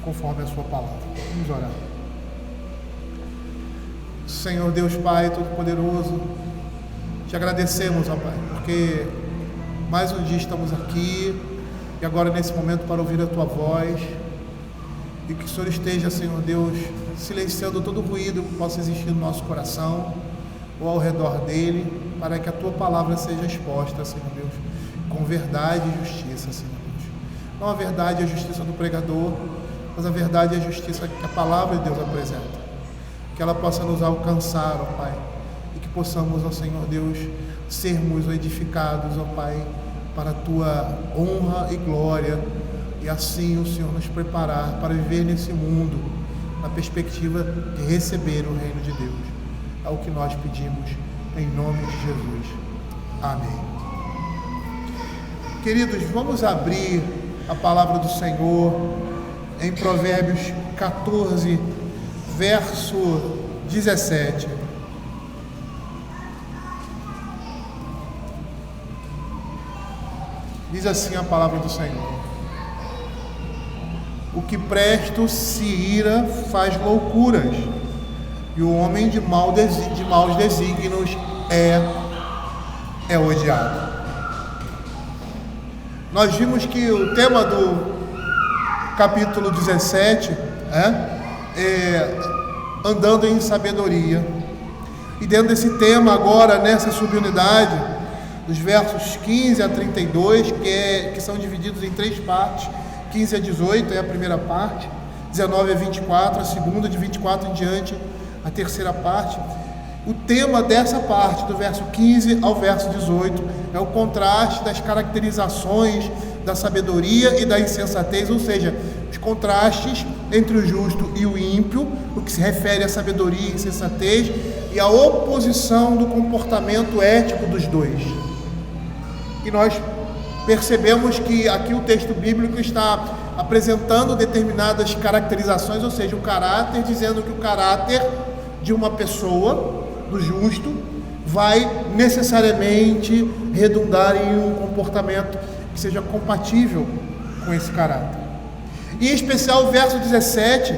conforme a sua palavra. Vamos orar. Senhor Deus Pai Todo-Poderoso, te agradecemos, ó Pai, porque mais um dia estamos aqui e agora nesse momento para ouvir a Tua voz, e que o Senhor esteja, Senhor Deus, silenciando todo o ruído que possa existir no nosso coração ou ao redor dele, para que a Tua palavra seja exposta, Senhor Deus, com verdade e justiça, Senhor Deus. Não a verdade e a justiça do pregador, mas a verdade e a justiça que a palavra de Deus apresenta. Que ela possa nos alcançar, ó Pai, e que possamos, ó Senhor Deus, sermos edificados, ó Pai, para a Tua honra e glória, e assim o Senhor nos preparar para viver nesse mundo, na perspectiva de receber o reino de Deus. É o que nós pedimos, em nome de Jesus. Amém. Queridos, vamos abrir a palavra do Senhor em Provérbios 14, verso 17. Diz assim a palavra do Senhor: o que presto se ira faz loucuras, e o homem de maus desígnios é odiado. Nós vimos que o tema do capítulo 17 é andando em sabedoria. E dentro desse tema agora, nessa subunidade, dos versos 15 a 32, que são divididos em três partes, 15 a 18 é a primeira parte, 19 a 24, a segunda, de 24 em diante, a terceira parte. O tema dessa parte, do verso 15 ao verso 18, é o contraste das caracterizações da sabedoria e da insensatez, ou seja, os contrastes entre o justo e o ímpio, o que se refere à sabedoria e insensatez, e a oposição do comportamento ético dos dois. E nós percebemos que aqui o texto bíblico está apresentando determinadas caracterizações, ou seja, o caráter, dizendo que o caráter de uma pessoa, do justo, vai necessariamente redundar em um comportamento que seja compatível com esse caráter. E em especial o verso 17,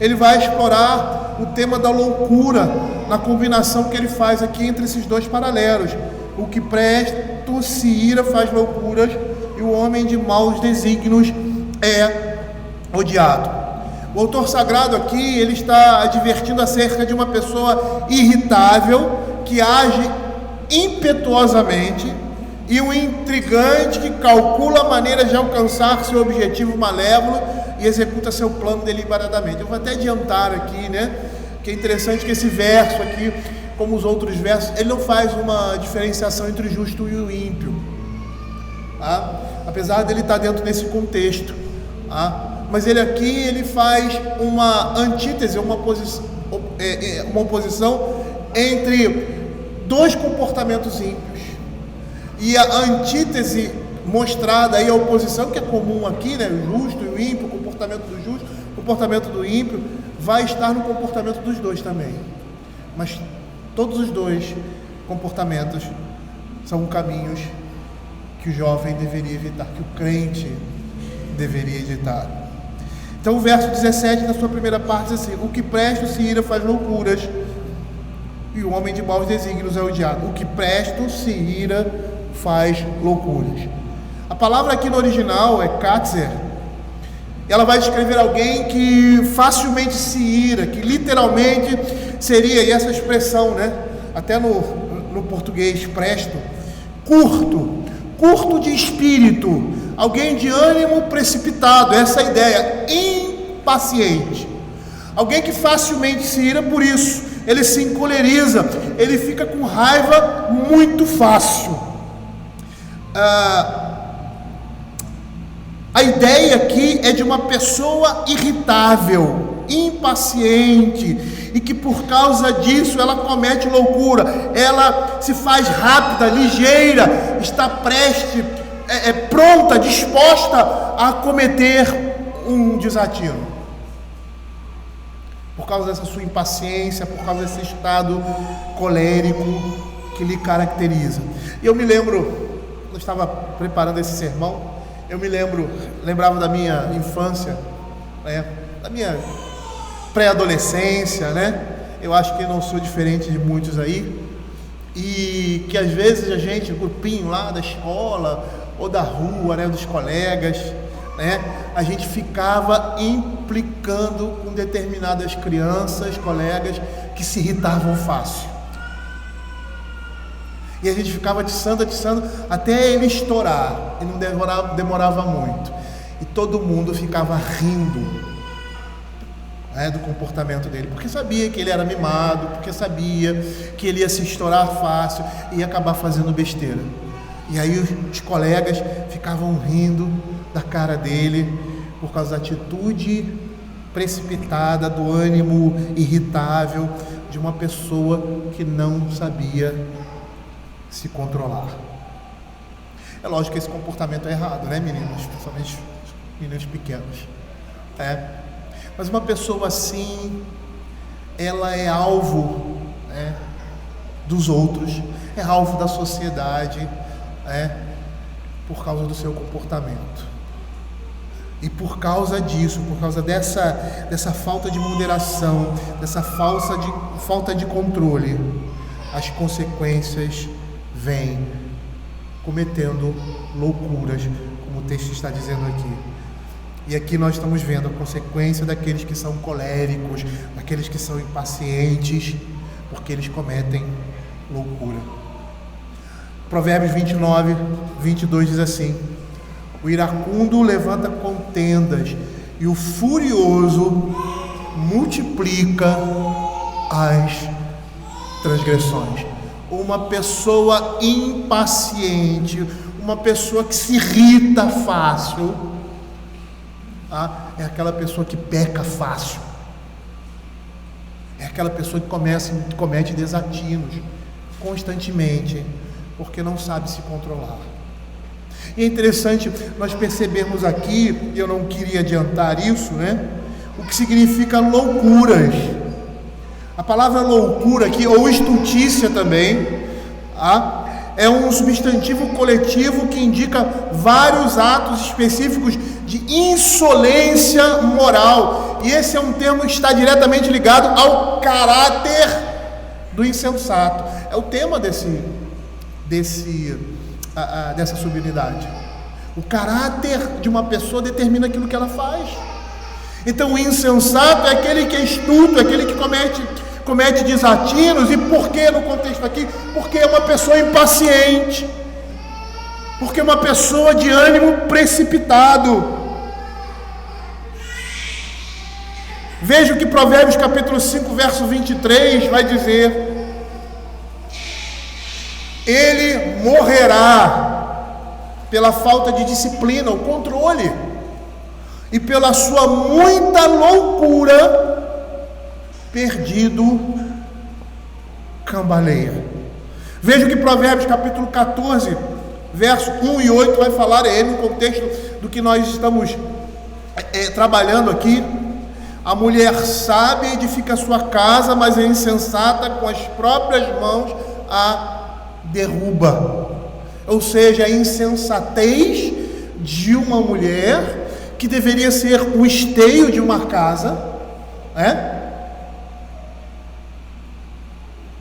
ele vai explorar o tema da loucura, na combinação que ele faz aqui entre esses dois paralelos. O que presto se ira faz loucuras, e o homem de maus desígnios é odiado. O autor sagrado aqui, ele está advertindo acerca de uma pessoa irritável, que age impetuosamente, e um intrigante que calcula maneiras de alcançar seu objetivo malévolo e executa seu plano deliberadamente. Eu vou até adiantar aqui, que é interessante que esse verso aqui, como os outros versos, ele não faz uma diferenciação entre o justo e o ímpio, apesar dele estar dentro desse contexto, mas ele faz uma antítese, uma oposição entre dois comportamentos ímpios. E a antítese mostrada aí, a oposição que é comum aqui, o justo e o ímpio, o comportamento do justo, o comportamento do ímpio, vai estar no comportamento dos dois também. Mas todos os dois comportamentos são caminhos que o jovem deveria evitar, que o crente deveria evitar. Então o verso 17 da sua primeira parte diz assim: o que presto se ira faz loucuras, e o homem de maus desígnios é odiado. O que presto se ira faz loucuras. A palavra aqui no original é katzer. Ela vai descrever alguém que facilmente se ira, que literalmente seria, e essa expressão, até no português, presto, curto de espírito, alguém de ânimo precipitado, essa é a ideia, impaciente, alguém que facilmente se ira, por isso ele se encoleriza, ele fica com raiva muito fácil. A ideia aqui é de uma pessoa irritável, impaciente, e que por causa disso ela comete loucura, ela se faz rápida, ligeira, está pronta, disposta a cometer um desatino. Por causa dessa sua impaciência, por causa desse estado colérico que lhe caracteriza. E eu me lembro, quando eu estava preparando esse sermão, lembrava da minha infância, da minha pré-adolescência, né? Eu acho que não sou diferente de muitos aí, e que às vezes a gente, o grupinho lá da escola ou da rua, né, dos colegas, né, a gente ficava implicando com determinadas crianças, colegas que se irritavam fácil. E a gente ficava atiçando, até ele estourar, e não demorava muito. E todo mundo ficava rindo, né, do comportamento dele, porque sabia que ele era mimado, porque sabia que ele ia se estourar fácil e ia acabar fazendo besteira. E aí os colegas ficavam rindo da cara dele por causa da atitude precipitada, do ânimo irritável de uma pessoa que não sabia se controlar. É lógico que esse comportamento é errado, né, meninos? Principalmente meninos pequenos. Mas uma pessoa assim, ela é alvo, né, dos outros, é alvo da sociedade, por causa do seu comportamento. E por causa disso, por causa dessa falta de moderação, dessa falta de controle, as consequências vêm cometendo loucuras, como o texto está dizendo aqui. E aqui nós estamos vendo a consequência daqueles que são coléricos, daqueles que são impacientes, porque eles cometem loucura. Provérbios 29, 22 diz assim: o iracundo levanta contendas e o furioso multiplica as transgressões. Uma pessoa impaciente, uma pessoa que se irrita fácil, é aquela pessoa que peca fácil, é aquela pessoa que comete desatinos constantemente, porque não sabe se controlar. E é interessante nós percebermos aqui, e eu não queria adiantar isso, né, o que significa loucuras. A palavra loucura aqui, ou estultícia também, é um substantivo coletivo que indica vários atos específicos de insolência moral. E esse é um termo que está diretamente ligado ao caráter do insensato. É o tema dessa subunidade. O caráter de uma pessoa determina aquilo que ela faz. Então o insensato é aquele que é estulto, é aquele que comete desatinos. E por que no contexto aqui? Porque é uma pessoa impaciente, porque é uma pessoa de ânimo precipitado. Veja o que Provérbios capítulo 5 verso 23 vai dizer: ele morrerá pela falta de disciplina, o controle, e pela sua muita loucura, perdido, cambaleia. Veja o que Provérbios capítulo 14, verso 1 e 8 vai falar, no contexto do que nós estamos trabalhando aqui. A mulher sábia edifica a sua casa, mas a insensata com as próprias mãos a derruba. Ou seja, a insensatez de uma mulher que deveria ser o esteio de uma casa,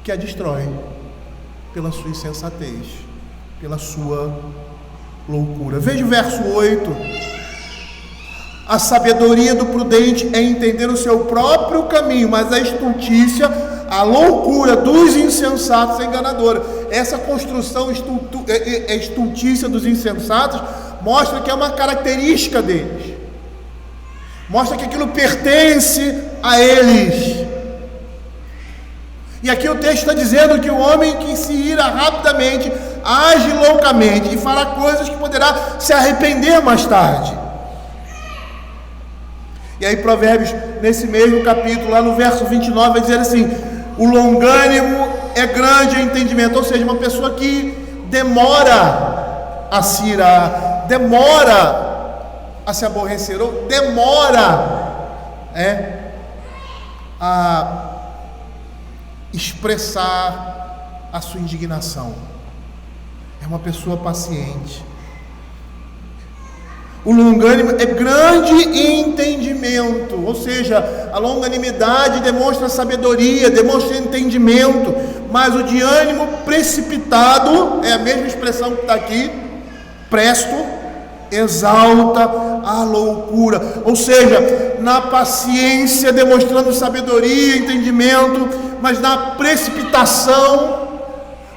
que a destrói pela sua insensatez, pela sua loucura. Veja o verso 8: a sabedoria do prudente é entender o seu próprio caminho, mas a estultícia, a loucura dos insensatos é enganadora. Essa construção estultícia dos insensatos mostra que é uma característica deles, mostra que aquilo pertence a eles. E aqui o texto está dizendo que o homem que se ira rapidamente, age loucamente e fará coisas que poderá se arrepender mais tarde. E aí Provérbios, nesse mesmo capítulo, lá no verso 29, vai dizer assim: o longânimo é grande em entendimento. Ou seja, uma pessoa que demora a se irar, demora a se aborrecer, ou demora a expressar a sua indignação. É uma pessoa paciente. O longânimo é grande em entendimento. seja, a longanimidade demonstra sabedoria, demonstra entendimento, mas o de ânimo precipitado, é a mesma expressão que está aqui, presto, exalta a loucura. Ou seja, na paciência demonstrando sabedoria, entendimento, mas na precipitação,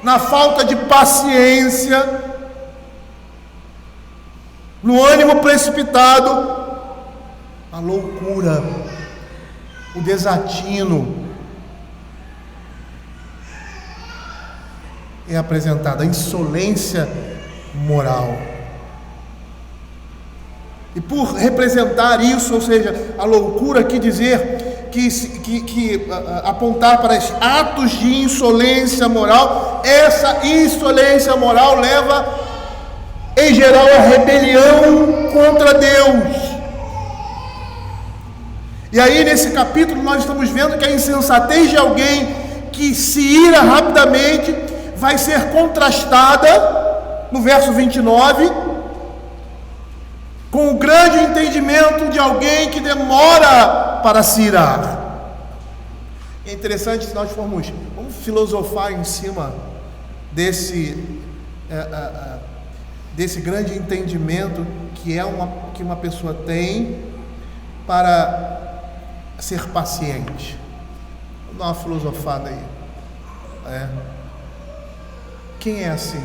na falta de paciência, no ânimo precipitado, a loucura, o desatino é apresentada, a insolência moral. E por representar isso, ou seja, a loucura, aqui dizer que apontar para esses atos de insolência moral, essa insolência moral leva em geral a rebelião contra Deus. E aí nesse capítulo nós estamos vendo que a insensatez de alguém que se ira rapidamente vai ser contrastada no verso 29 com o grande entendimento de alguém que demora para se irar. É interessante se nós vamos filosofar em cima desse grande entendimento que uma pessoa tem para ser paciente. Vamos dar uma filosofada aí. Quem é assim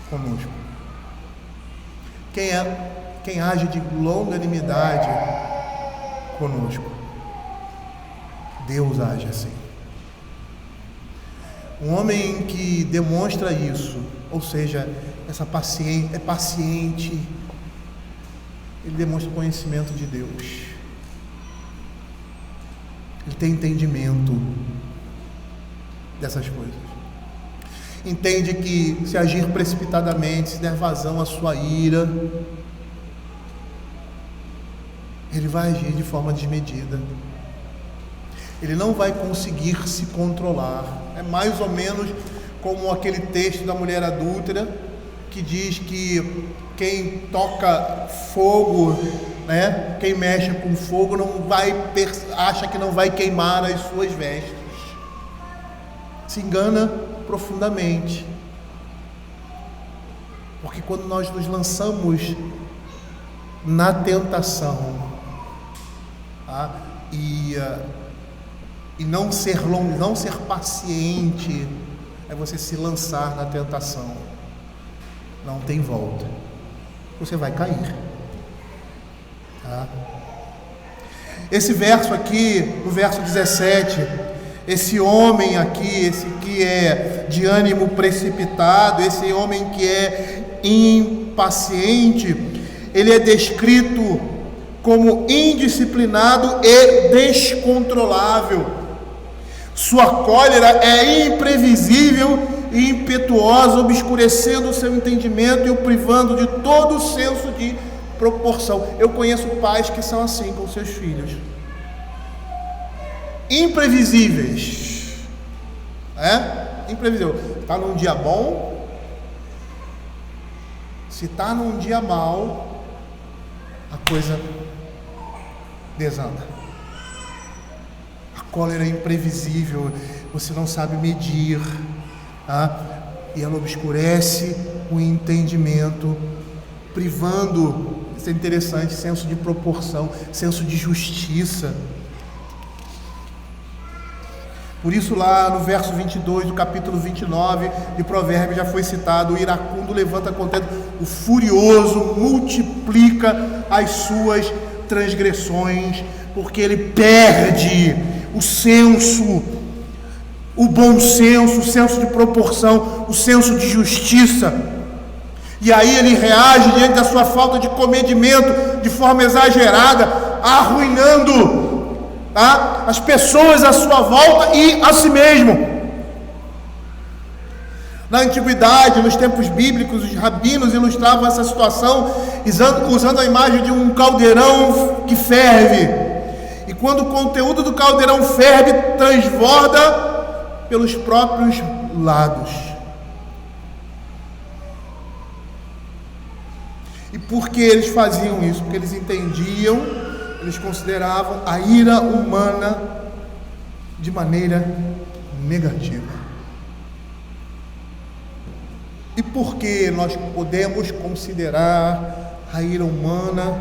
conosco? Quem age de longanimidade conosco? Deus age assim. Um homem que demonstra isso, ou seja, essa paciência, é paciente, ele demonstra conhecimento de Deus. Ele tem entendimento dessas coisas. Entende que se agir precipitadamente, se der vazão à sua ira, ele vai agir de forma desmedida. Ele não vai conseguir se controlar. É mais ou menos como aquele texto da mulher adúltera, que diz que quem toca fogo, quem mexe com fogo acha que não vai queimar as suas vestes. Se engana profundamente. Porque quando nós nos lançamos na tentação, e não ser paciente, é você se lançar na tentação. Não tem volta. Você vai cair. Esse verso aqui, no verso 17, esse homem aqui, esse que é de ânimo precipitado, esse homem que é impaciente, ele é descrito como indisciplinado e descontrolável. Sua cólera é imprevisível e impetuosa, obscurecendo o seu entendimento e o privando de todo o senso de proporção. Eu conheço pais que são assim com seus filhos. Imprevisíveis. Imprevisível. Está num dia bom, se está num dia mau, a coisa desanda. A cólera é imprevisível, você não sabe medir, e ela obscurece o entendimento, privando, isso é interessante, senso de proporção, senso de justiça. Por isso lá no verso 22 do capítulo 29 de Provérbios já foi citado: o iracundo levanta contento, o furioso multiplica as suas transgressões, porque ele perde o senso, o bom senso, o senso de proporção, o senso de justiça. E aí ele reage diante da sua falta de comedimento de forma exagerada, arruinando as pessoas à sua volta e a si mesmo. Na antiguidade, nos tempos bíblicos, os rabinos ilustravam essa situação usando a imagem de um caldeirão que ferve. E quando o conteúdo do caldeirão ferve, transborda pelos próprios lados. E por que eles faziam isso? Porque eles entendiam, eles consideravam a ira humana de maneira negativa. E por que nós podemos considerar a ira humana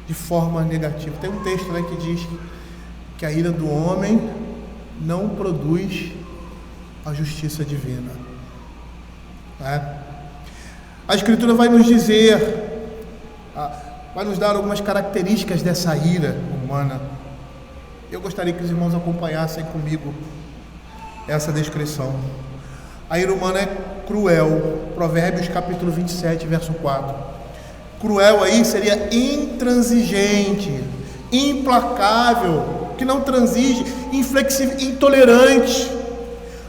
de forma negativa? Tem um texto, né, que diz que a ira do homem não produz a justiça divina, né? A Escritura vai nos dizer, vai nos dar algumas características dessa ira humana. Eu gostaria que os irmãos acompanhassem comigo essa descrição. A ira humana é cruel. Provérbios capítulo 27, verso 4. Cruel aí seria intransigente, implacável, que não transige, inflexível, intolerante.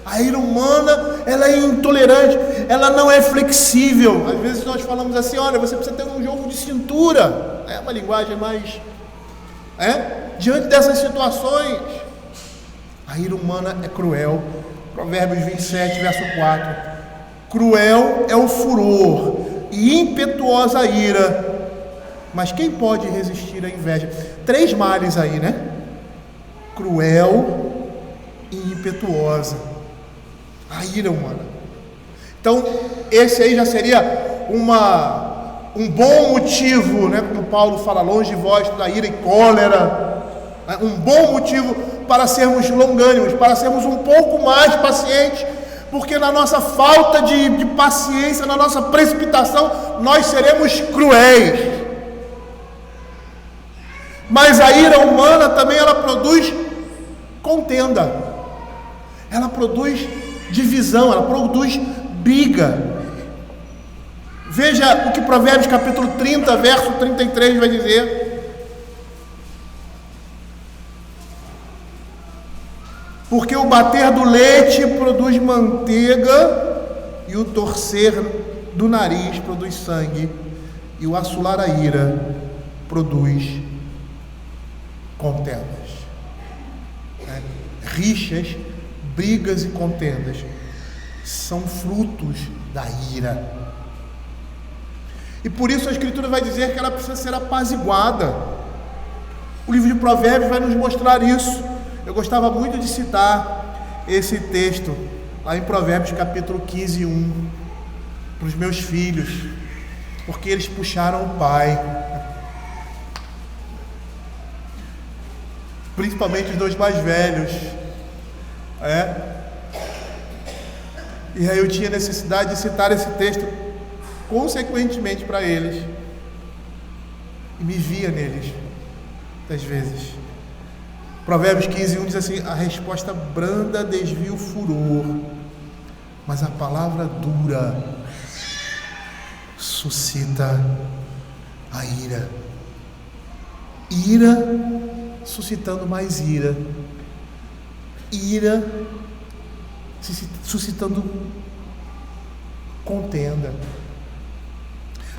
A ira humana, ela é intolerante, ela não é flexível. Às vezes nós falamos assim, olha, você precisa ter um jogo de cintura. É uma linguagem mais... diante dessas situações, a ira humana é cruel. Provérbios 27, verso 4. Cruel é o furor e impetuosa a ira, mas quem pode resistir à inveja? 3 males aí, né? Cruel e impetuosa, a ira humana. Então, esse aí já seria um bom motivo, né? Como Paulo fala, longe de vós da ira e cólera, né? Um bom motivo para sermos longânimos, para sermos um pouco mais pacientes, porque na nossa falta de paciência, na nossa precipitação, nós seremos cruéis. Mas a ira humana também, ela produz contenda, ela produz divisão, ela produz briga. Veja o que Provérbios capítulo 30, verso 33 vai dizer: porque o bater do leite produz manteiga, e o torcer do nariz produz sangue, e o assolar a ira produz contendas. Rixas, brigas e contendas são frutos da ira. E por isso a Escritura vai dizer que ela precisa ser apaziguada. O livro de Provérbios vai nos mostrar isso. Eu gostava muito de citar esse texto lá em Provérbios capítulo 15, 1 para os meus filhos, porque eles puxaram o pai, principalmente os 2 mais velhos, e aí eu tinha necessidade de citar esse texto consequentemente para eles, e me via neles muitas vezes. Provérbios 15, 1 diz assim: a resposta branda desvia o furor, mas a palavra dura suscita a ira. Ira suscitando mais ira, ira suscitando contenda.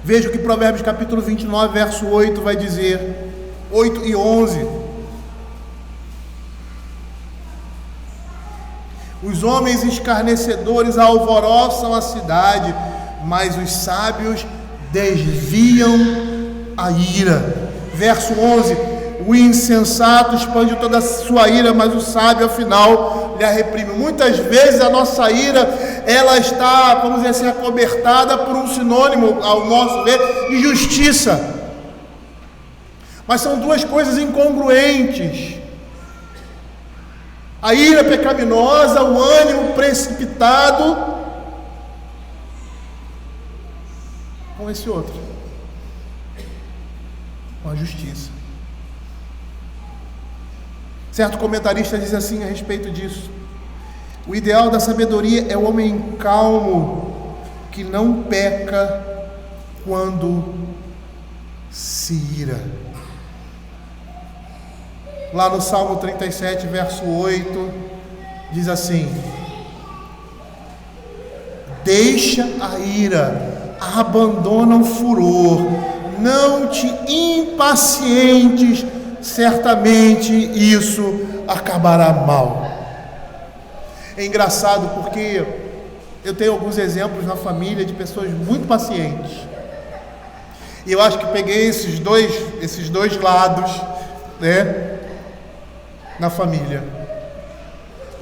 Veja o que Provérbios capítulo 29, verso 8 vai dizer, 8 e 11. Os homens escarnecedores alvoroçam a cidade, mas os sábios desviam a ira. Verso 11: o insensato expande toda a sua ira, mas o sábio afinal lhe a reprime. Muitas vezes a nossa ira, ela está, vamos dizer assim, acobertada por um sinônimo, ao nosso ver, de justiça. Mas são 2 coisas incongruentes: a ira pecaminosa, o ânimo precipitado, com esse outro, com a justiça. Certo comentarista diz assim a respeito disso: o ideal da sabedoria é o homem calmo, que não peca quando se ira. Lá no Salmo 37, verso 8, diz assim: deixa a ira, abandona o furor, não te impacientes, certamente isso acabará mal. É engraçado porque eu tenho alguns exemplos na família de pessoas muito pacientes, E eu acho que peguei esses dois lados, né, na família.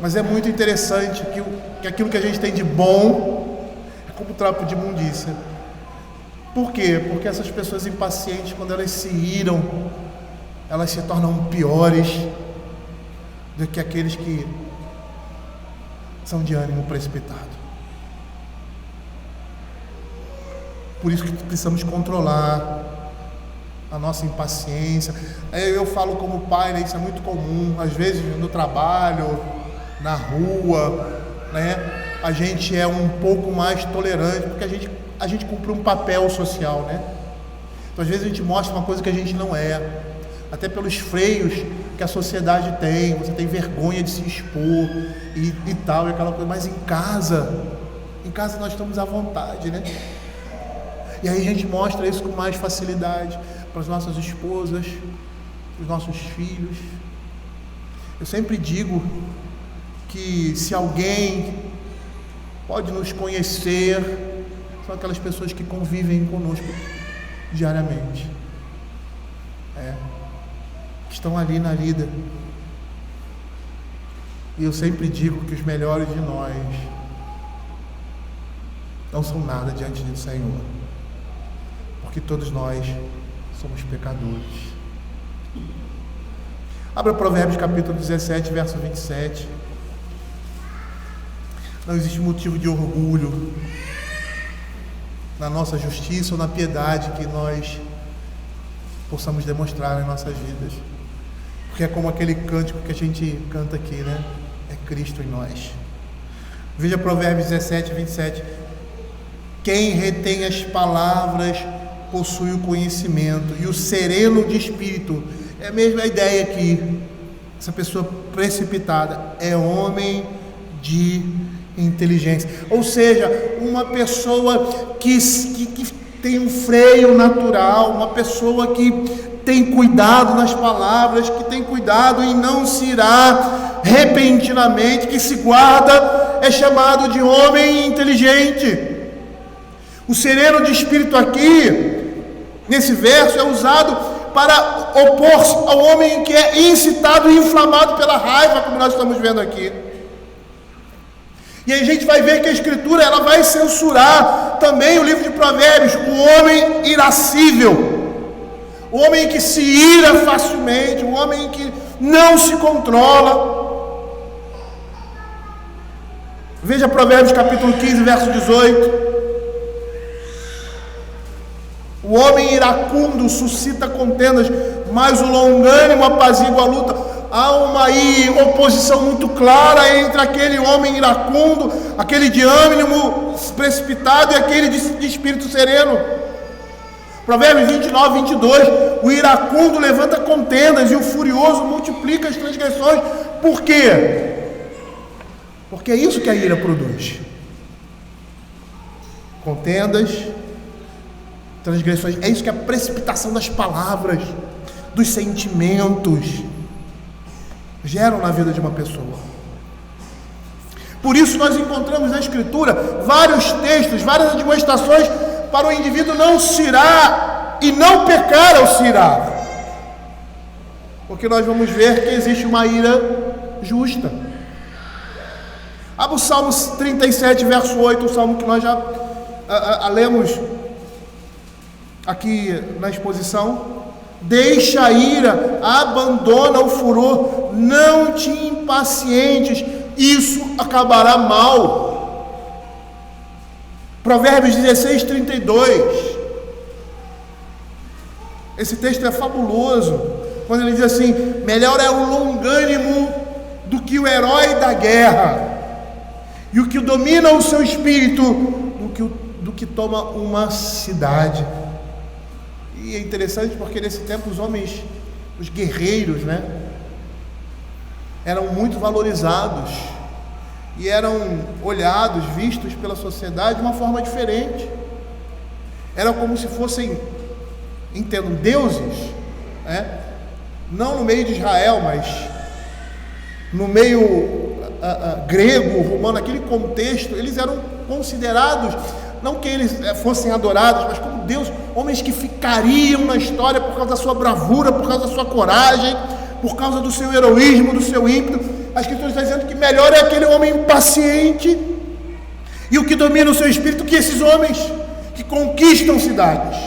Mas é muito interessante que aquilo que a gente tem de bom é como trapo de imundícia. Por quê? Porque essas pessoas impacientes, quando elas se iram, elas se tornam piores do que aqueles que são de ânimo precipitado. Por isso que precisamos controlar a nossa impaciência. Eu falo como pai, né? Isso é muito comum. Às vezes no trabalho, na rua, né? A gente é um pouco mais tolerante, porque a gente cumpre um papel social, né? Então às vezes a gente mostra uma coisa que a gente não é, até pelos freios que a sociedade tem. Você tem vergonha de se expor e tal, e aquela coisa. Mas em casa nós estamos à vontade, né? E aí a gente mostra isso com mais facilidade para as nossas esposas, para os nossos filhos. Eu sempre digo que se alguém pode nos conhecer, são aquelas pessoas que convivem conosco diariamente, que estão ali na lida. E eu sempre digo que os melhores de nós não são nada diante do Senhor, porque todos nós somos pecadores. Abra Provérbios capítulo 17, verso 27. Não existe motivo de orgulho na nossa justiça ou na piedade que nós possamos demonstrar nas nossas vidas, porque é como aquele cântico que a gente canta aqui, né? É Cristo em nós. Veja Provérbios 17, 27. Quem retém as palavras possui o conhecimento, e o sereno de espírito, é a mesma ideia aqui, essa pessoa precipitada é homem de inteligência, ou seja, uma pessoa que tem um freio natural, uma pessoa que tem cuidado nas palavras, que tem cuidado em não se irar repentinamente, que se guarda, é chamado de homem inteligente. O sereno de espírito aqui, nesse verso, é usado para opor-se ao homem que é incitado e inflamado pela raiva, como nós estamos vendo aqui. E aí a gente vai ver que a Escritura ela vai censurar também o livro de Provérbios, o homem irascível, o homem que se ira facilmente, o homem que não se controla. Veja Provérbios capítulo 15, verso 18. O homem iracundo suscita contendas, mas o longânimo apazigua a luta. Há uma oposição muito clara entre aquele homem iracundo, aquele de ânimo precipitado, e aquele de espírito sereno. Provérbios 29, 22. O iracundo levanta contendas e o furioso multiplica as transgressões. Por quê? Porque é isso que a ira produz: contendas, transgressões. É isso que a precipitação das palavras, dos sentimentos geram na vida de uma pessoa. Por isso nós encontramos na Escritura vários textos, várias admoestações para o indivíduo não se irar e não pecar ao se irar, porque nós vamos ver que existe uma ira justa. Abra o Salmo 37, verso 8, o salmo que nós já lemos aqui na exposição. Deixa a ira, abandona o furor, não te impacientes, isso acabará mal. Provérbios 16, 32. Esse texto é fabuloso, quando ele diz assim: melhor é o longânimo do que o herói da guerra, e o que domina o seu espírito do que toma uma cidade. E é interessante porque nesse tempo os homens, os guerreiros, né, eram muito valorizados e eram olhados, vistos pela sociedade de uma forma diferente. Eram como se fossem, entendam, deuses, né? Não no meio de Israel, mas no meio grego, romano, naquele contexto, eles eram considerados não que eles fossem adorados, mas como Deus, homens que ficariam na história por causa da sua bravura, por causa da sua coragem, por causa do seu heroísmo, do seu ímpeto. A Escritura está dizendo que melhor é aquele homem paciente e o que domina o seu espírito que esses homens que conquistam cidades,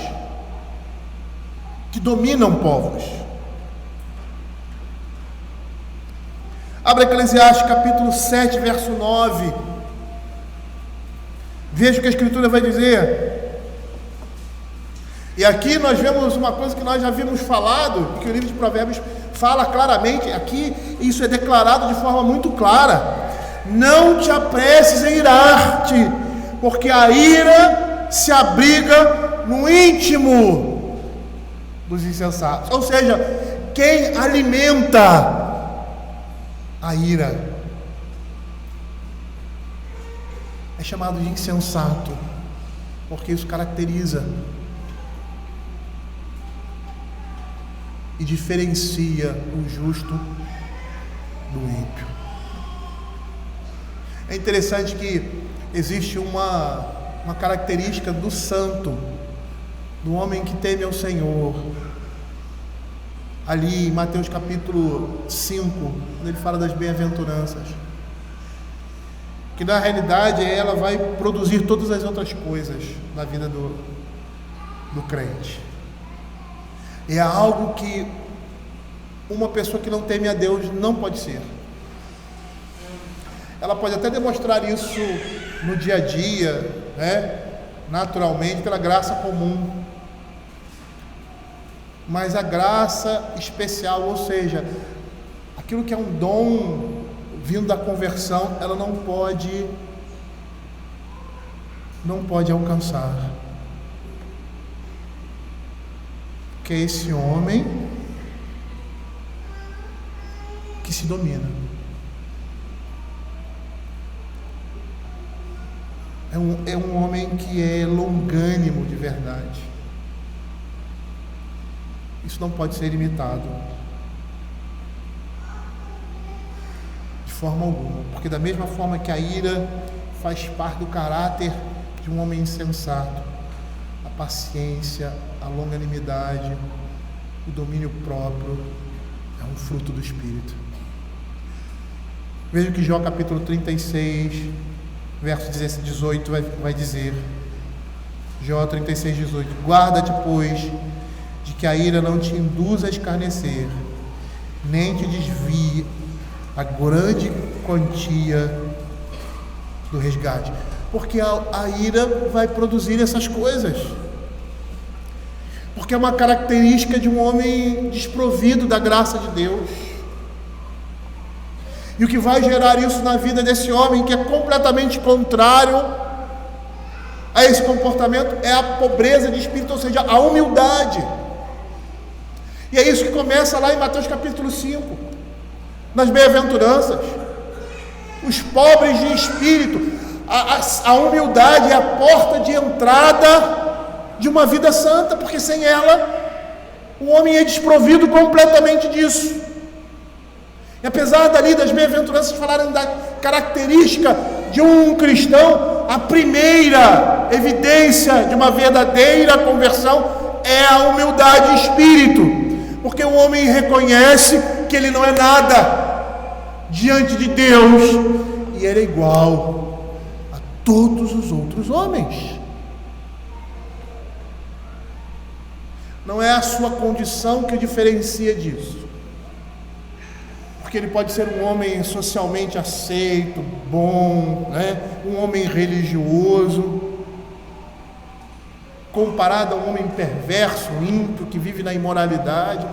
que dominam povos. Abra Eclesiastes capítulo 7, verso 9. Veja o que a Escritura vai dizer. E aqui nós vemos uma coisa que nós já havíamos falado, que o livro de Provérbios fala claramente. Aqui isso é declarado de forma muito clara. Não te apresses em irar-te, porque a ira se abriga no íntimo dos insensatos. Ou seja, quem alimenta a ira é chamado de insensato, porque isso caracteriza e diferencia o justo do ímpio. É interessante que existe uma característica do santo, do homem que teme ao Senhor, ali em Mateus capítulo 5, quando ele fala das bem-aventuranças, que na realidade ela vai produzir todas as outras coisas na vida do crente. É algo que uma pessoa que não teme a Deus não pode ser. Ela pode até demonstrar isso no dia a dia, né? Naturalmente, pela graça comum. Mas a graça especial, ou seja, aquilo que é um dom vindo da conversão, ela não pode alcançar. Que é esse homem que se domina. É um homem que é longânimo de verdade. Isso não pode ser limitado de forma alguma, porque da mesma forma que a ira faz parte do caráter de um homem insensato, a paciência, a longanimidade, o domínio próprio é um fruto do Espírito. Veja o que Jó capítulo 36, verso 18 vai dizer. Jó 36, 18: guarda-te, pois, de que a ira não te induza a escarnecer, nem te desvie a grande quantia do resgate. Porque a ira vai produzir essas coisas. Porque é uma característica de um homem desprovido da graça de Deus. E o que vai gerar isso na vida desse homem, que é completamente contrário a esse comportamento, é a pobreza de espírito, ou seja, a humildade. E é isso que começa lá em Mateus capítulo 5, nas bem-aventuranças. Os pobres de espírito, a humildade é a porta de entrada de uma vida santa, porque sem ela o homem é desprovido completamente disso. E apesar dali das bem-aventuranças falarem da característica de um cristão, a primeira evidência de uma verdadeira conversão é a humildade de espírito, porque o homem reconhece que ele não é nada diante de Deus e ele é igual a todos os outros homens. Não é a sua condição que o diferencia disso, porque ele pode ser um homem socialmente aceito, bom, né? Um homem religioso, comparado a um homem perverso, ímpio, que vive na imoralidade.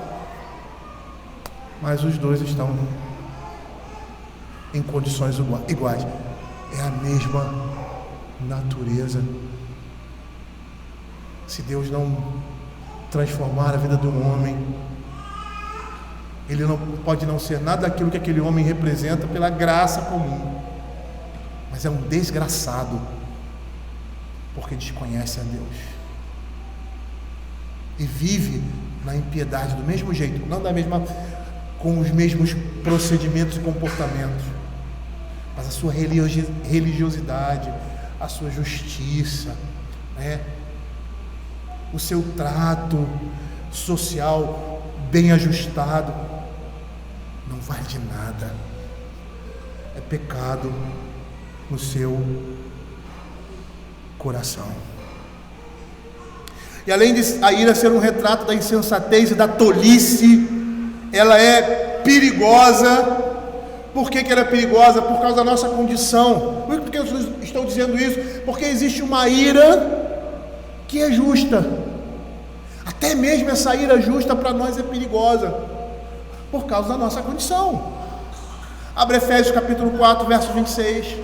Mas os dois estão em condições iguais. É a mesma natureza. Se Deus não transformar a vida de um homem, ele não pode não ser nada daquilo que aquele homem representa pela graça comum, mas é um desgraçado, porque desconhece a Deus e vive na impiedade do mesmo jeito, não da mesma, com os mesmos procedimentos e comportamentos, mas a sua religiosidade, a sua justiça, né? O seu trato social bem ajustado não vale de nada. É pecado no seu coração. E além de a ira ser um retrato da insensatez e da tolice, ela é perigosa. Por que ela é perigosa? Por causa da nossa condição. Por que eu estou dizendo isso? Porque existe uma ira que é justa. Até mesmo essa ira justa para nós é perigosa, por causa da nossa condição. Abre Efésios capítulo 4, verso 26.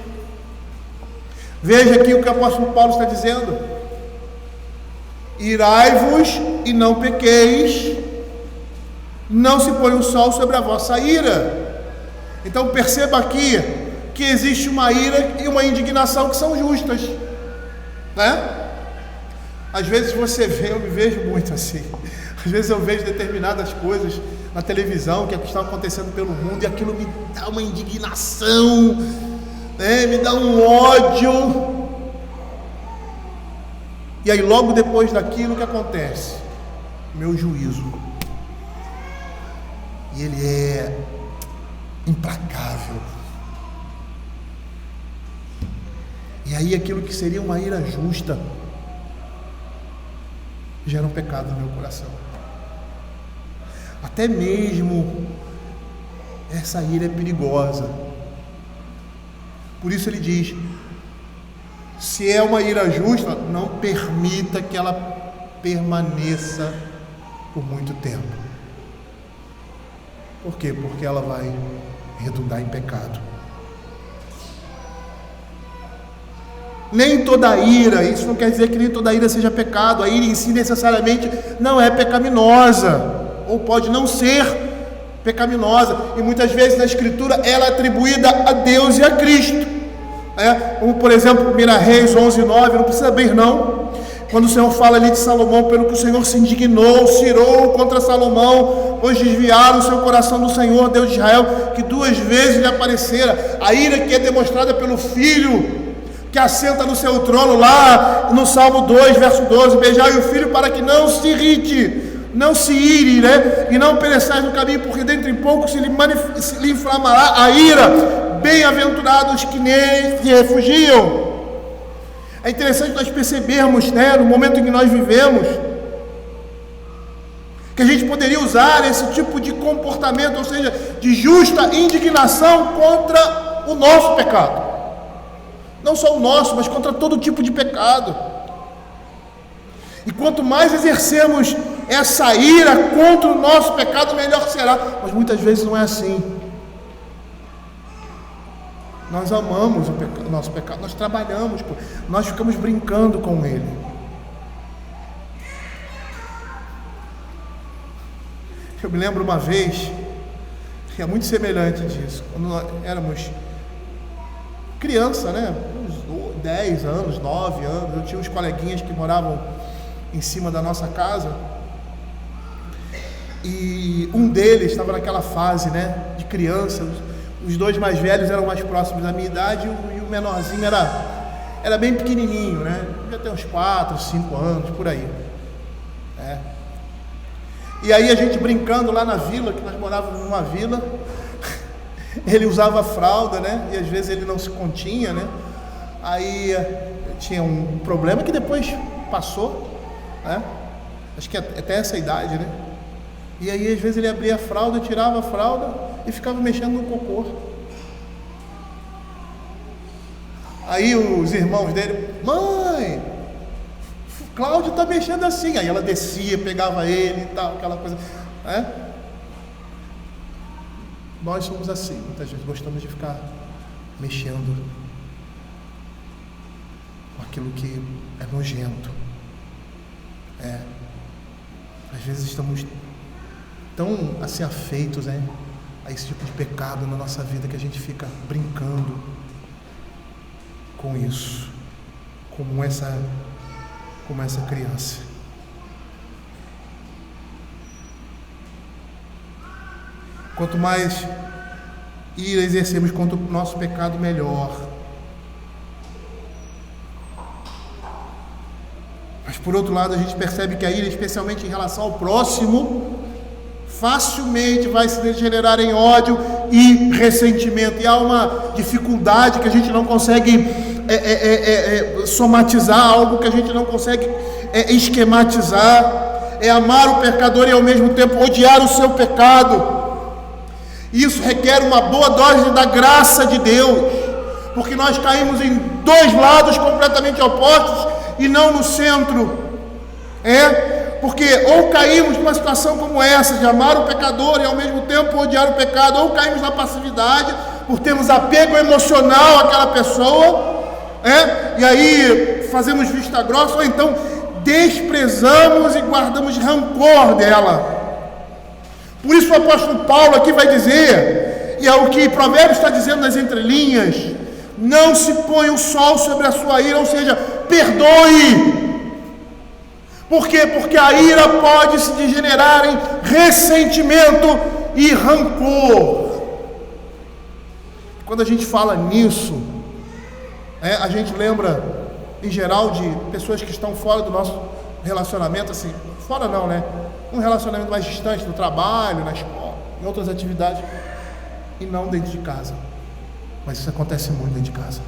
Veja aqui o que o apóstolo Paulo está dizendo: irai-vos e não pequeis, não se põe o sol sobre a vossa ira. Então perceba aqui que existe uma ira e uma indignação que são justas, né? Às vezes você vê, eu me vejo muito assim, às vezes eu vejo determinadas coisas na televisão que estão acontecendo pelo mundo e aquilo me dá uma indignação, né? Me dá um ódio. E aí logo depois daquilo, o que acontece? Meu juízo. E ele é implacável. E aí aquilo que seria uma ira justa gera um pecado no meu coração. Até mesmo essa ira é perigosa. Por isso ele diz: se é uma ira justa, não permita que ela permaneça por muito tempo. Por quê? Porque ela vai redundar em pecado. Nem toda ira, isso não quer dizer que nem toda ira seja pecado. A ira em si necessariamente não é pecaminosa, ou pode não ser pecaminosa, e muitas vezes na Escritura ela é atribuída a Deus e a Cristo, como por exemplo 1 Reis 11:9, não precisa abrir não, quando o Senhor fala ali de Salomão, pelo que o Senhor se indignou, se irou contra Salomão, pois desviaram o seu coração do Senhor, Deus de Israel, que 2 vezes lhe aparecera. A ira que é demonstrada pelo Filho, que assenta no seu trono, lá no Salmo 2, verso 12, beijai o Filho para que não se irrite, não se ire, né? E não pereçais no caminho, porque dentro em pouco se lhe inflamará a ira. Bem-aventurados que nele se refugiam. É interessante nós percebermos, né, no momento em que nós vivemos, que a gente poderia usar esse tipo de comportamento, ou seja, de justa indignação contra o nosso pecado. Não só o nosso, mas contra todo tipo de pecado. E quanto mais exercemos essa ira contra o nosso pecado, melhor será. Mas muitas vezes não é assim. Nós amamos o nosso pecado, nós trabalhamos, nós ficamos brincando com ele. Eu me lembro uma vez, que é muito semelhante disso, quando nós éramos criança, né? Uns 10 anos, 9 anos, eu tinha uns coleguinhas que moravam em cima da nossa casa, e um deles estava naquela fase, né, de criança. Os 2 mais velhos eram mais próximos da minha idade, e o menorzinho era bem pequenininho, né? Devia ter uns 4, 5 anos, por aí. E aí a gente brincando lá na vila, que nós morávamos numa vila, ele usava fralda, né? E às vezes ele não se continha, né? Aí tinha um problema que depois passou, né? Acho que até essa idade, né? E aí às vezes ele abria a fralda, tirava a fralda e ficava mexendo no cocô. Aí os irmãos dele: mãe, Cláudio está mexendo assim. Aí ela descia, pegava ele e tal, aquela coisa, né? Nós somos assim, muitas vezes gostamos de ficar mexendo com aquilo que é nojento. Às vezes estamos tão assim afeitos, né, a esse tipo de pecado na nossa vida, que a gente fica brincando com isso, como essa criança. Quanto mais ira exercemos contra o nosso pecado, melhor. Por outro lado, a gente percebe que a ira, especialmente em relação ao próximo, facilmente vai se degenerar em ódio e ressentimento. E há uma dificuldade que a gente não consegue somatizar, algo que a gente não consegue esquematizar. É amar o pecador e ao mesmo tempo odiar o seu pecado. Isso requer uma boa dose da graça de Deus, porque nós caímos em dois lados completamente opostos e não no centro. Porque ou caímos numa situação como essa, de amar o pecador e ao mesmo tempo odiar o pecado, ou caímos na passividade, por termos apego emocional àquela pessoa, e aí fazemos vista grossa, ou então desprezamos e guardamos rancor dela. Por isso o apóstolo Paulo aqui vai dizer, e é o que Provérbios está dizendo nas entrelinhas: não se põe o sol sobre a sua ira, ou seja, perdoe. Por quê? Porque a ira pode se degenerar em ressentimento e rancor. Quando a gente fala nisso, a gente lembra, em geral, de pessoas que estão fora do nosso relacionamento, assim, fora não, um relacionamento mais distante, no trabalho, na escola, em outras atividades, e não dentro de casa. Mas isso acontece muito dentro de casa.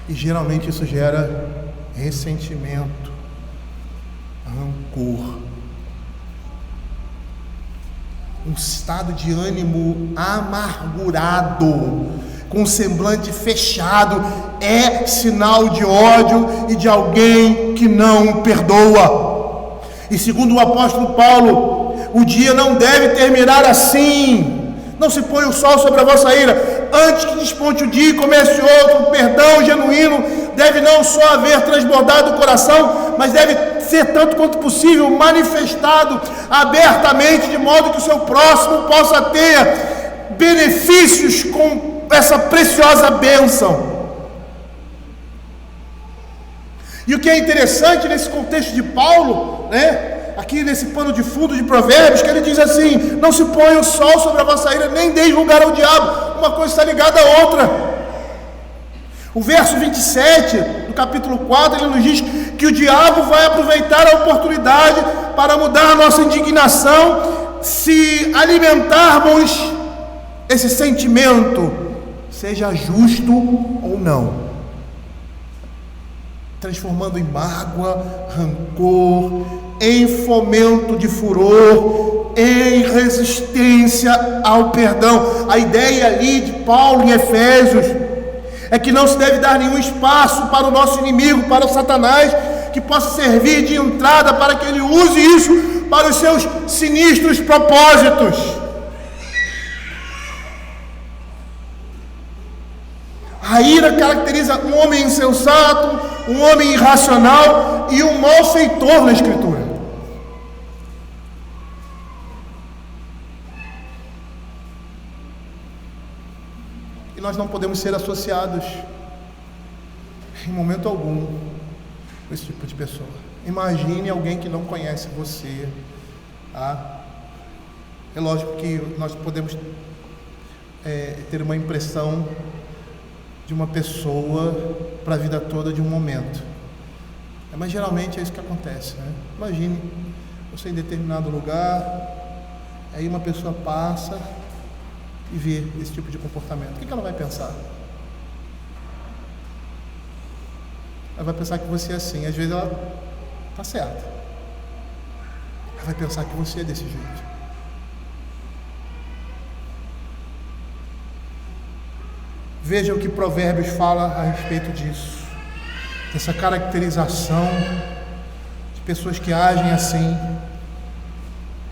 E geralmente isso gera ressentimento, rancor, um estado de ânimo amargurado, com um semblante fechado, é sinal de ódio e de alguém que não perdoa. E segundo o apóstolo Paulo, o dia não deve terminar assim. Não se põe o sol sobre a vossa ira, antes que desponte o dia e comece outro. O perdão genuíno deve não só haver transbordado o coração, mas deve ser tanto quanto possível manifestado abertamente, de modo que o seu próximo possa ter benefícios com essa preciosa bênção. E o que é interessante nesse contexto de Paulo, aqui nesse pano de fundo de Provérbios, que ele diz assim: não se põe o sol sobre a vossa ira, nem deis lugar ao diabo. Uma coisa está ligada à outra. O verso 27 do capítulo 4, ele nos diz que o diabo vai aproveitar a oportunidade para mudar a nossa indignação, se alimentarmos esse sentimento, seja justo ou não, transformando em mágoa, rancor, em fomento de furor, em resistência ao perdão. A ideia ali de Paulo em Efésios é que não se deve dar nenhum espaço para o nosso inimigo, para o Satanás, que possa servir de entrada para que ele use isso para os seus sinistros propósitos. A ira caracteriza um homem insensato, um homem irracional e um malfeitor na Escritura. E nós não podemos ser associados em momento algum com esse tipo de pessoa. Imagine alguém que não conhece você. É lógico que nós podemos ter uma impressão de uma pessoa para a vida toda de um momento, mas geralmente é isso que acontece, Imagine você em determinado lugar, aí uma pessoa passa e vê esse tipo de comportamento. O que ela vai pensar? Ela vai pensar que você é assim. Às vezes ela está certa. Ela vai pensar que você é desse jeito. Veja o que Provérbios fala a respeito disso, essa caracterização de pessoas que agem assim,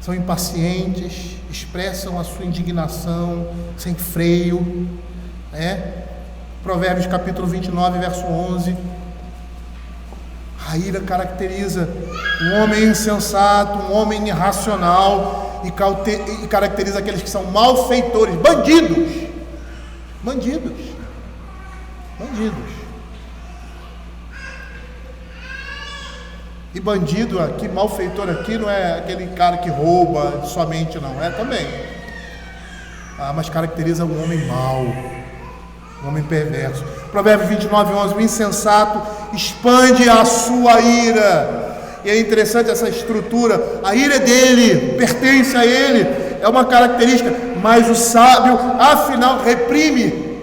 são impacientes, expressam a sua indignação sem freio, Provérbios capítulo 29, verso 11. A ira caracteriza um homem insensato, um homem irracional, e caracteriza aqueles que são malfeitores, bandidos. E bandido aqui, malfeitor aqui, não é aquele cara que rouba somente, não. É também. Mas caracteriza um homem mau, um homem perverso. Provérbios 29:11, o insensato expande a sua ira. E é interessante essa estrutura, a ira é dele, pertence a ele, é uma característica, mas o sábio, afinal, reprime.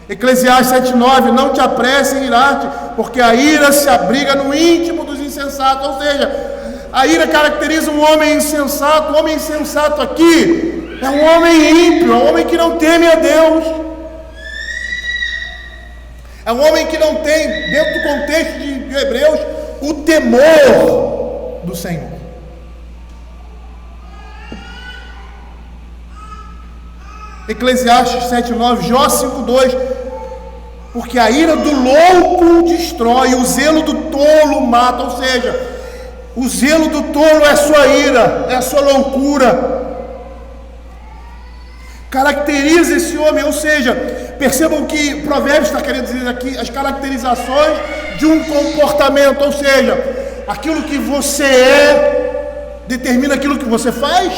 Eclesiastes 7:9, não te apresse em irar-te, porque a ira se abriga no íntimo dos insensatos. Ou seja, a ira caracteriza um homem insensato. O homem insensato aqui é um homem ímpio, é um homem que não teme a Deus, é um homem que não tem, dentro do contexto de Hebreus, o temor do Senhor. Eclesiastes 7:9, Jó 5:2, porque a ira do louco destrói, o zelo do tolo mata. Ou seja, o zelo do tolo é a sua ira, é a sua loucura, caracteriza esse homem. Ou seja, percebam que Provérbios está querendo dizer aqui as caracterizações de um comportamento. Ou seja, aquilo que você é determina aquilo que você faz.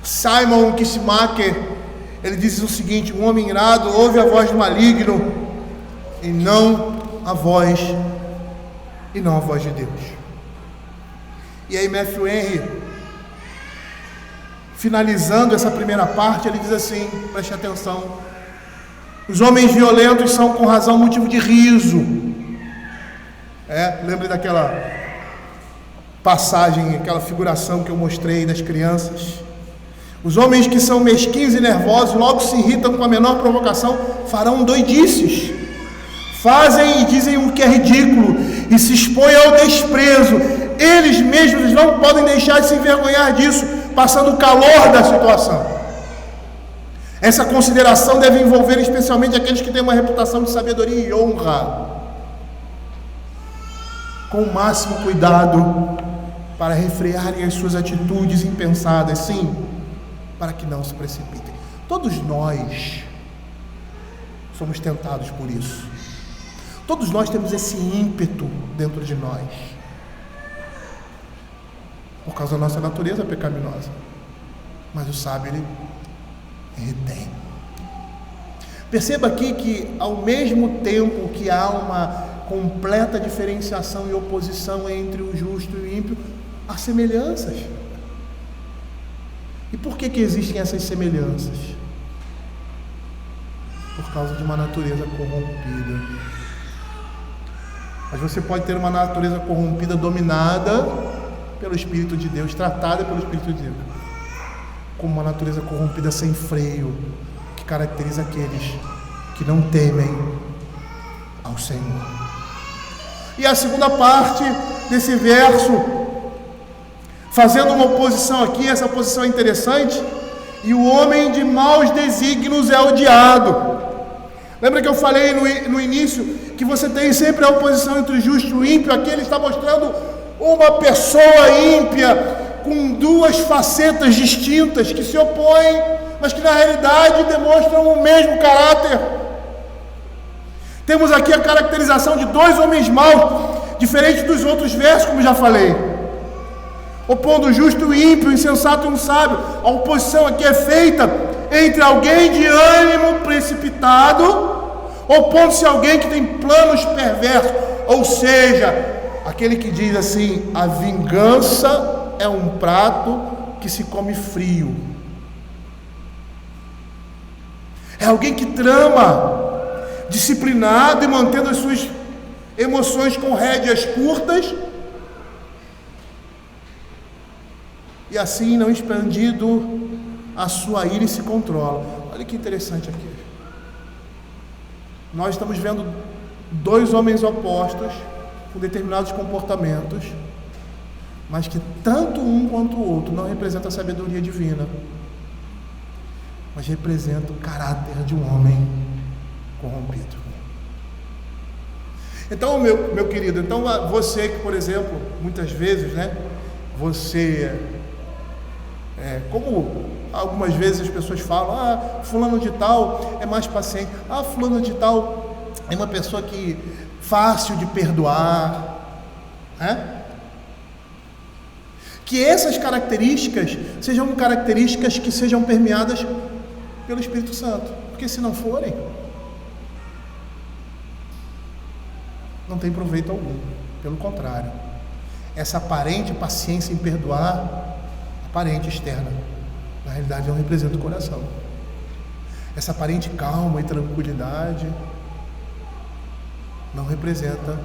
Simon Kistemaker, ele diz o seguinte: um homem irado ouve a voz do maligno e não a voz de Deus. E aí Matthew Henry, finalizando essa primeira parte, ele diz assim, preste atenção: os homens violentos são com razão motivo de riso. Lembre daquela passagem, aquela figuração que eu mostrei das crianças. Os homens que são mesquinhos e nervosos logo se irritam com a menor provocação, farão doidices, fazem e dizem o que é ridículo e se expõem ao desprezo. Eles mesmos não podem deixar de se envergonhar disso, passando o calor da situação. Essa consideração deve envolver especialmente aqueles que têm uma reputação de sabedoria e honra, com o máximo cuidado para refrearem as suas atitudes impensadas, sim, para que não se precipitem. Todos nós somos tentados por isso. Todos nós temos esse ímpeto dentro de nós, por causa da nossa natureza pecaminosa. Mas o sábio, ele tem. Perceba aqui que, ao mesmo tempo que há uma completa diferenciação e oposição entre o justo e o ímpio, há semelhanças. E por que existem essas semelhanças? Por causa de uma natureza corrompida. Mas você pode ter uma natureza corrompida dominada pelo Espírito de Deus, tratada pelo Espírito de Deus, como uma natureza corrompida sem freio, que caracteriza aqueles que não temem ao Senhor. E a segunda parte desse verso, fazendo uma oposição aqui, essa oposição é interessante: e o homem de maus desígnios é odiado. Lembra que eu falei no início que você tem sempre a oposição entre o justo e o ímpio? Aqui ele está mostrando uma pessoa ímpia com duas facetas distintas que se opõem, mas que na realidade demonstram o mesmo caráter. Temos aqui a caracterização de dois homens maus, diferente dos outros versos, como já falei, opondo o justo e o ímpio, o insensato e o sábio. A oposição aqui é feita entre alguém de ânimo precipitado, opondo-se a alguém que tem planos perversos. Ou seja, aquele que diz assim: a vingança é um prato que se come frio. É alguém que trama, disciplinado e mantendo as suas emoções com rédeas curtas, e assim não expandido a sua ira e se controla. Olha que interessante aqui. Nós estamos vendo dois homens opostos, com determinados comportamentos, mas que tanto um quanto o outro não representa a sabedoria divina, mas representa o caráter de um homem corrompido. Então, meu querido, então você que, por exemplo, muitas vezes, você, como algumas vezes as pessoas falam: fulano de tal é mais paciente, fulano de tal é uma pessoa que fácil de perdoar, que essas características sejam características que sejam permeadas pelo Espírito Santo. Porque se não forem, não tem proveito algum. Pelo contrário, essa aparente paciência em perdoar, aparente, externa, na realidade não representa o coração. Essa aparente calma e tranquilidade não representa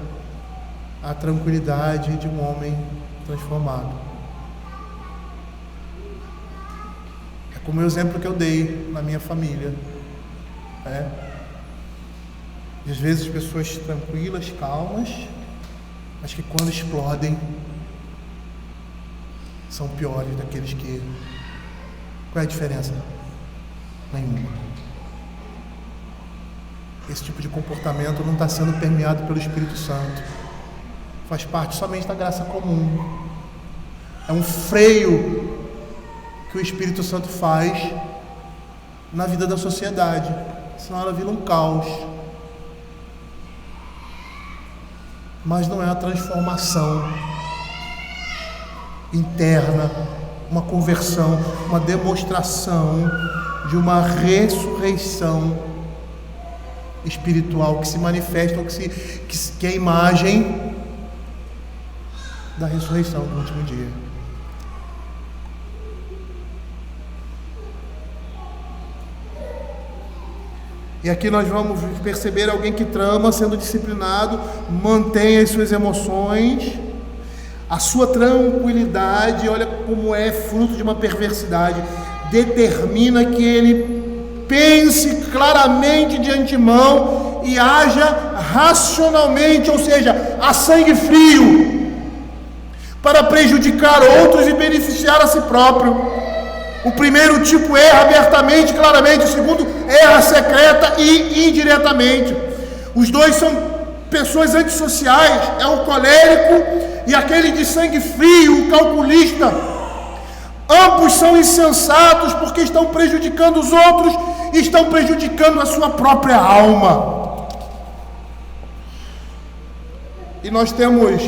a tranquilidade de um homem transformado. É como o exemplo que eu dei na minha família, Às vezes pessoas tranquilas, calmas, mas que quando explodem são piores daqueles que... Qual é a diferença? Nenhuma. Esse tipo de comportamento não está sendo permeado pelo Espírito Santo. Faz parte somente da graça comum. É um freio que o Espírito Santo faz na vida da sociedade, senão ela vira um caos. Mas não é a transformação interna, uma conversão, uma demonstração de uma ressurreição espiritual que se manifesta, ou que é a imagem da ressurreição do último dia. E aqui nós vamos perceber alguém que trama, sendo disciplinado, mantém as suas emoções, a sua tranquilidade, olha como é fruto de uma perversidade, determina que ele pense claramente de antemão e haja racionalmente, ou seja, a sangue frio, para prejudicar outros e beneficiar a si próprio. O primeiro tipo erra abertamente, claramente. O segundo erra secreta e indiretamente. Os dois são pessoas antissociais. É o colérico e aquele de sangue frio, o calculista. Ambos são insensatos porque estão prejudicando os outros e estão prejudicando a sua própria alma. E nós temos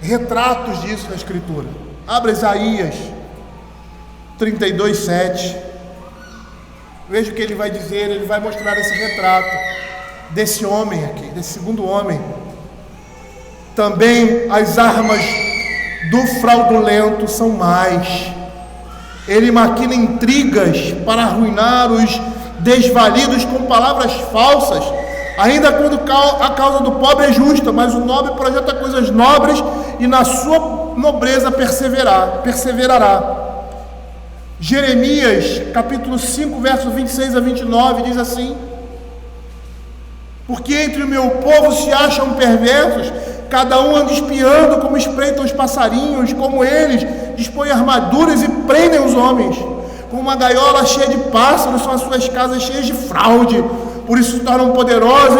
retratos disso na Escritura. Abra Isaías 32:7. Veja o que ele vai dizer. Ele vai mostrar esse retrato desse homem aqui, desse segundo homem. Também as armas do fraudulento são mais. Ele maquina intrigas para arruinar os desvalidos com palavras falsas, ainda quando a causa do pobre é justa, mas o nobre projeta coisas nobres e na sua nobreza perseverará. Jeremias, capítulo 5, versos 26 a 29, diz assim: porque entre o meu povo se acham perversos, cada um anda espiando como espreitam os passarinhos, como eles dispõem armaduras e prendem os homens. Com uma gaiola cheia de pássaros são as suas casas cheias de fraude. Por isso se tornaram poderosos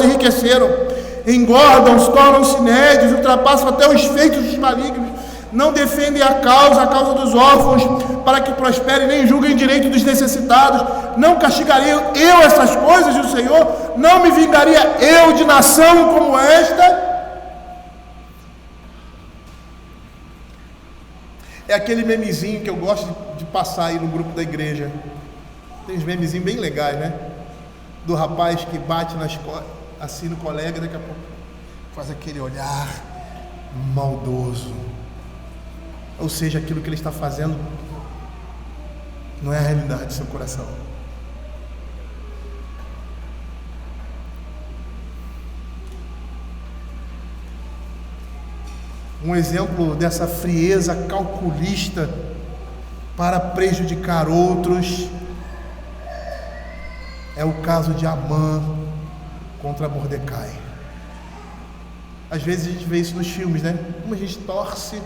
e enriqueceram. Engordam, tornam-se nédios, ultrapassam até os feitos dos malignos. Não defendem a causa dos órfãos, para que prosperem, nem julguem direito dos necessitados. Não castigaria eu essas coisas, diz o Senhor? Não me vingaria eu de nação como esta? É aquele memezinho que eu gosto de passar aí no grupo da igreja. Tem uns memezinhos bem legais, né? Do rapaz que bate nas costas, assim no colega, daqui a pouco faz aquele olhar maldoso. Ou seja, aquilo que ele está fazendo não é a realidade do seu coração. Um exemplo dessa frieza calculista para prejudicar outros é o caso de Amã contra Mordecai. Às vezes a gente vê isso nos filmes, né? Como a gente torce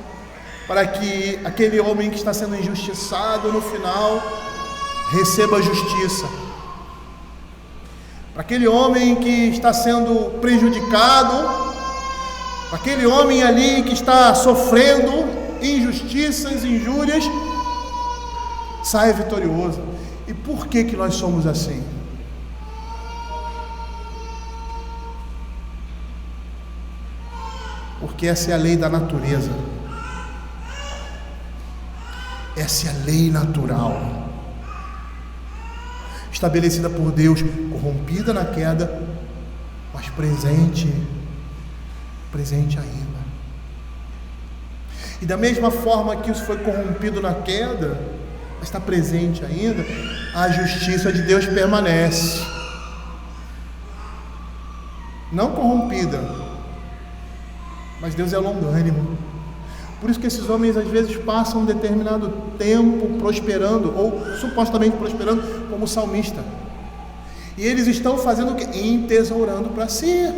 para que aquele homem que está sendo injustiçado no final receba justiça. Para aquele homem que está sendo prejudicado, para aquele homem ali que está sofrendo injustiças, injúrias, saia vitorioso. E por que nós somos assim? Porque essa é a lei da natureza. Essa é a lei natural, estabelecida por Deus, corrompida na queda, mas presente ainda. E da mesma forma que isso foi corrompido na queda, mas está presente ainda, a justiça de Deus permanece, não corrompida, mas Deus é longânimo. Por isso que esses homens às vezes passam um determinado tempo prosperando, ou supostamente prosperando, como o salmista. E eles estão fazendo o quê? Entesourando para si.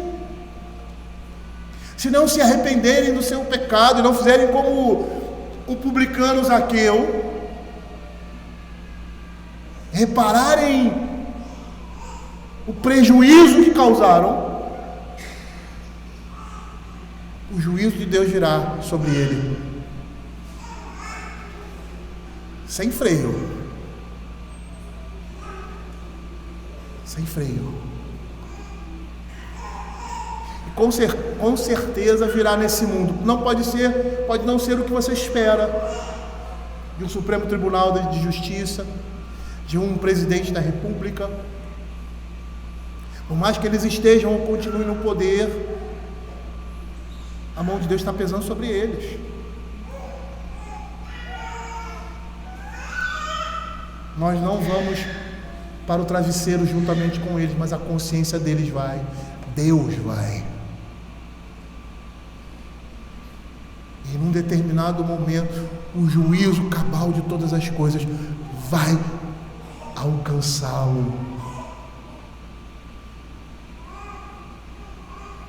Se não se arrependerem do seu pecado e não fizerem como o publicano Zaqueu, repararem o prejuízo que causaram, o juízo de Deus virá sobre ele, sem freio, e com certeza virá nesse mundo. Pode não ser o que você espera de um Supremo Tribunal de Justiça, de um presidente da República. Por mais que eles estejam ou continuem no poder, a mão de Deus está pesando sobre eles. Nós não vamos para o travesseiro juntamente com eles, mas a consciência deles vai. Deus vai. E num determinado momento, o juízo cabal de todas as coisas vai alcançá-lo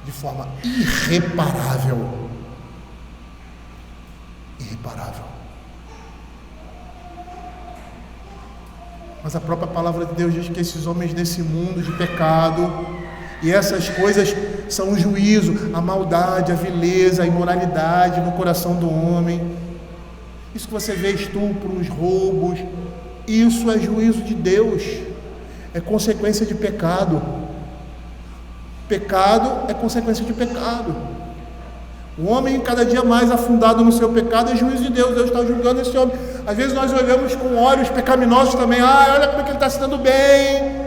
de forma irreparável. Mas a própria palavra de Deus diz que esses homens desse mundo de pecado, e essas coisas são o juízo, a maldade, a vileza, a imoralidade no coração do homem. Isso que você vê, estupros, roubos, isso é juízo de Deus, é consequência de pecado. Pecado é consequência de pecado. O homem cada dia mais afundado no seu pecado é juízo de Deus. Deus está julgando esse homem. Às vezes nós olhamos com olhos pecaminosos também. Olha como é que ele está se dando bem,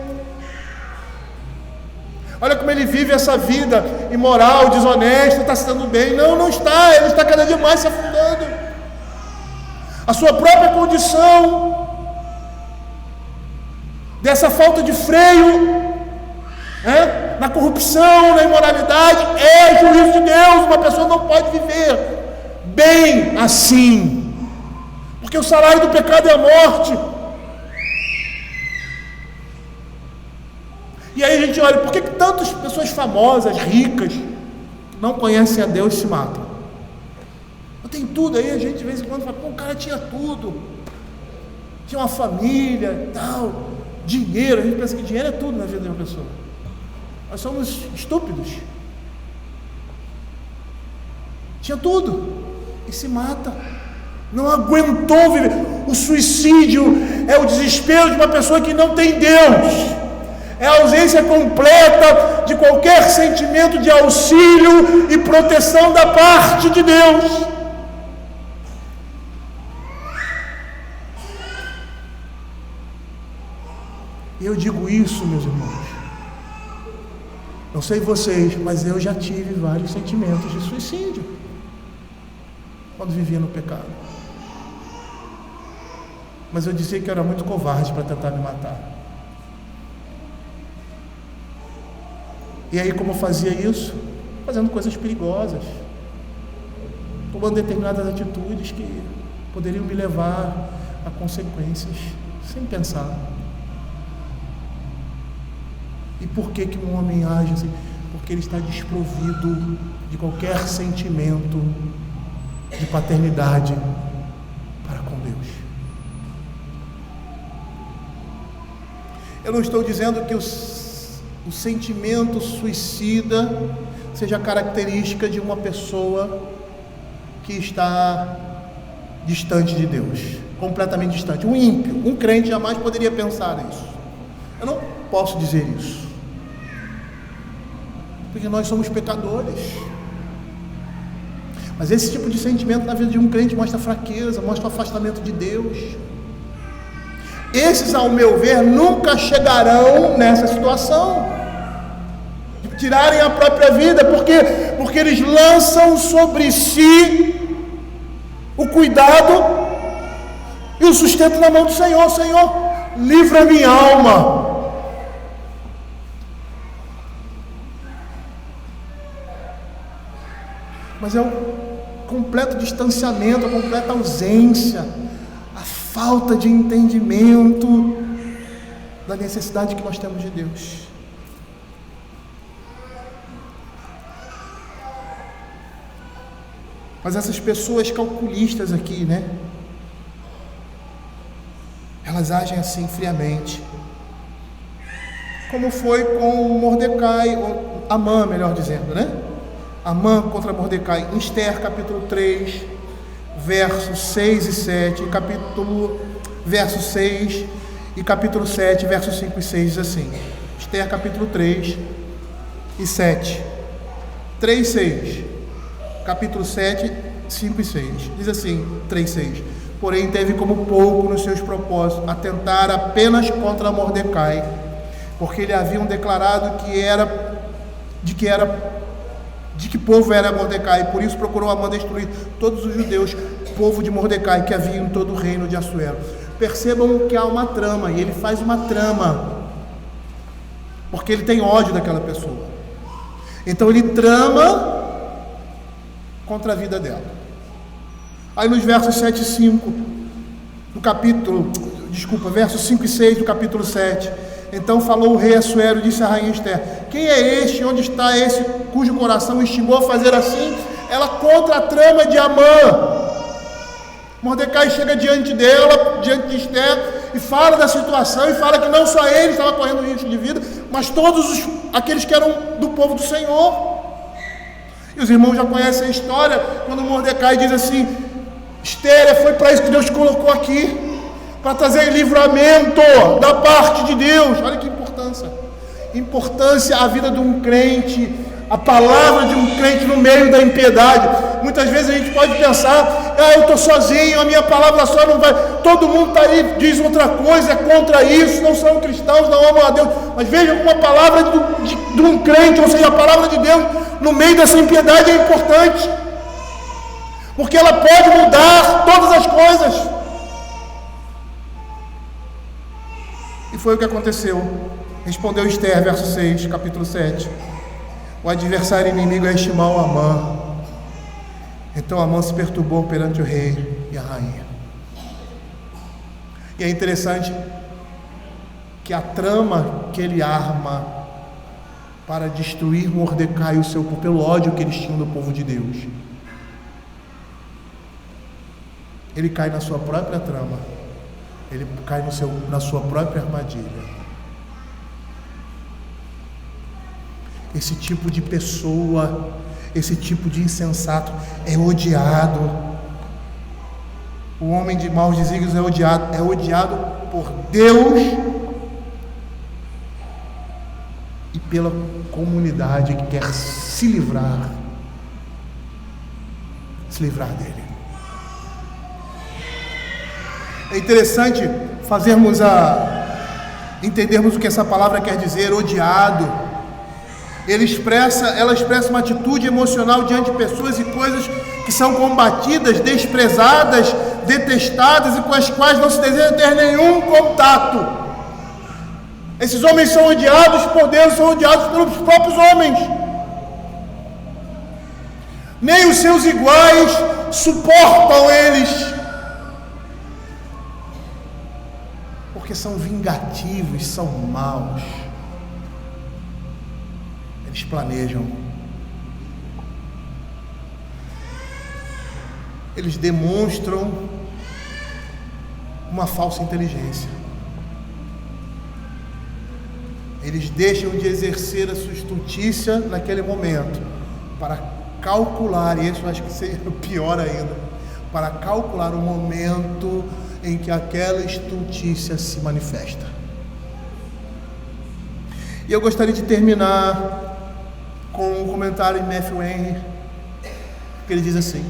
olha como ele vive essa vida imoral, desonesta, está se dando bem. Não está, ele está cada dia mais se afundando. A sua própria condição dessa falta de freio, na corrupção, na imoralidade, é juízo de Deus. Uma pessoa não pode viver bem assim, porque o salário do pecado é a morte. E aí a gente olha, por que tantas pessoas famosas, ricas, não conhecem a Deus e se matam? Tem tudo aí, a gente de vez em quando fala, o cara tinha tudo, tinha uma família, tal, dinheiro. A gente pensa que dinheiro é tudo na vida de uma pessoa. Nós somos estúpidos. Tinha tudo e se mata, não aguentou viver. O suicídio é o desespero de uma pessoa que não tem Deus, é a ausência completa de qualquer sentimento de auxílio e proteção da parte de Deus. E eu digo isso, meus irmãos, não sei vocês, mas eu já tive vários sentimentos de suicídio quando vivia no pecado. Mas eu dizia que eu era muito covarde para tentar me matar. E aí, como eu fazia isso? Fazendo coisas perigosas, tomando determinadas atitudes que poderiam me levar a consequências, sem pensar. E por que um homem age assim? Porque ele está desprovido de qualquer sentimento de paternidade para com Deus. Eu não estou dizendo que o sentimento suicida seja característica de uma pessoa que está distante de Deus, completamente distante. Um ímpio, um crente jamais poderia pensar nisso. Eu não posso dizer isso, porque nós somos pecadores. Mas esse tipo de sentimento na vida de um crente mostra fraqueza, mostra o afastamento de Deus. Esses, ao meu ver, nunca chegarão nessa situação de tirarem a própria vida, porque eles lançam sobre si o cuidado e o sustento na mão do Senhor. Senhor, livra minha alma. Mas é o completo distanciamento, a completa ausência, a falta de entendimento da necessidade que nós temos de Deus. Mas essas pessoas calculistas aqui, né? Elas agem assim friamente. Como foi com Mordecai, ou Amã, melhor dizendo, né? Amã contra Mordecai, em Esther capítulo 3, versos 6 e 7, verso 6 e capítulo 7, versos 5 e 6, diz assim. Esther capítulo 3 e 7, 3, 6, capítulo 7, 5 e 6, diz assim, 3, 6. Porém teve como pouco nos seus propósitos atentar apenas contra Mordecai, porque lhe haviam declarado de que povo era Mordecai, por isso procurou Amã destruir todos os judeus, povo de Mordecai, que havia em todo o reino de Assuero. Percebam que há uma trama, e ele faz uma trama, porque ele tem ódio daquela pessoa. Então ele trama contra a vida dela. Aí nos versos 7 e 5, versos 5 e 6 do capítulo 7, então falou o rei Assuero e disse à rainha Esther: quem é este? Onde está esse cujo coração instigou a fazer assim? Ela contra a trama de Amã. Mordecai chega diante dela, diante de Esther, e fala da situação, e fala que não só ele estava correndo risco de vida, mas todos aqueles que eram do povo do Senhor. E os irmãos já conhecem a história, quando Mordecai diz assim: Esther, foi para isso que Deus colocou aqui, para trazer livramento da parte de Deus. Olha que importância a vida de um crente, a palavra de um crente no meio da impiedade. Muitas vezes a gente pode pensar: eu estou sozinho, a minha palavra só não vai, todo mundo está aí, diz outra coisa, é contra isso, não são cristãos, não amam a Deus. Mas veja, uma palavra de um crente, ou seja, a palavra de Deus no meio dessa impiedade é importante, porque ela pode mudar todas as coisas. E foi o que aconteceu. Respondeu Esther, verso 6, capítulo 7: o adversário inimigo é este mau Amã. Então Amã se perturbou perante o rei e a rainha. E é interessante que a trama que ele arma para destruir Mordecai e o seu povo, pelo ódio que eles tinham do povo de Deus, ele cai na sua própria trama, ele cai na sua própria armadilha. Esse tipo de pessoa, esse tipo de insensato é odiado. O homem de maus desígnios é odiado por Deus e pela comunidade que quer se livrar dele. É interessante entendermos o que essa palavra quer dizer, odiado. Ela expressa uma atitude emocional diante de pessoas e coisas que são combatidas, desprezadas, detestadas e com as quais não se deseja ter nenhum contato. Esses homens são odiados por Deus, são odiados pelos próprios homens. Nem os seus iguais suportam eles, porque são vingativos, são maus. Eles planejam, eles demonstram uma falsa inteligência, eles deixam de exercer a sua estultícia naquele momento para calcular, e isso eu acho que seria pior ainda, para calcular o momento em que aquela estultícia se manifesta. E eu gostaria de terminar com um comentário em Matthew Henry, Porque ele diz assim: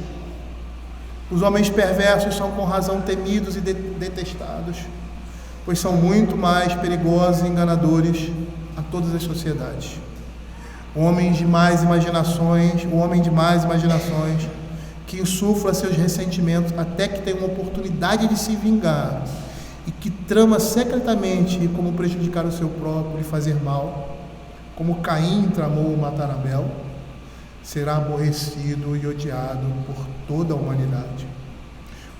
os homens perversos são com razão temidos e detestados, pois são muito mais perigosos e enganadores a todas as sociedades. O homem de mais imaginações, que insufla seus ressentimentos até que tem uma oportunidade de se vingar, e que trama secretamente como prejudicar o seu próprio e fazer mal, como Caim tramou matar Abel, será aborrecido e odiado por toda a humanidade.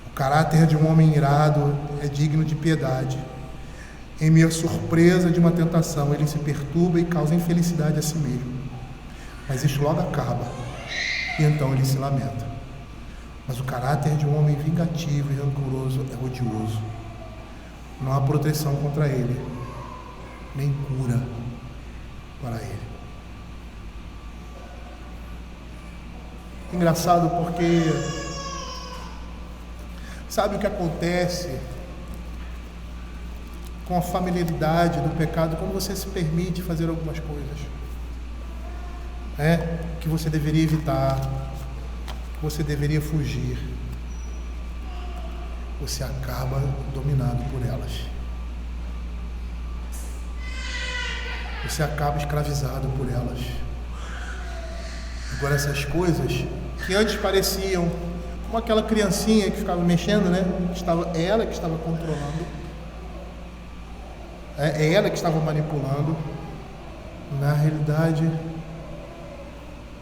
O caráter de um homem irado é digno de piedade. Em meio à surpresa de uma tentação, ele se perturba e causa infelicidade a si mesmo. Mas isto logo acaba, e então ele se lamenta. Mas o caráter de um homem vingativo e rancoroso é odioso. Não há proteção contra ele, nem cura para ele. Engraçado porque sabe o que acontece com a familiaridade do pecado, quando você se permite fazer algumas coisas que você deveria evitar, que você deveria fugir, você acaba dominado por elas. Você acaba escravizado por elas. Agora, essas coisas que antes pareciam como aquela criancinha que ficava mexendo, é ela que estava controlando, é ela que estava manipulando. Na realidade,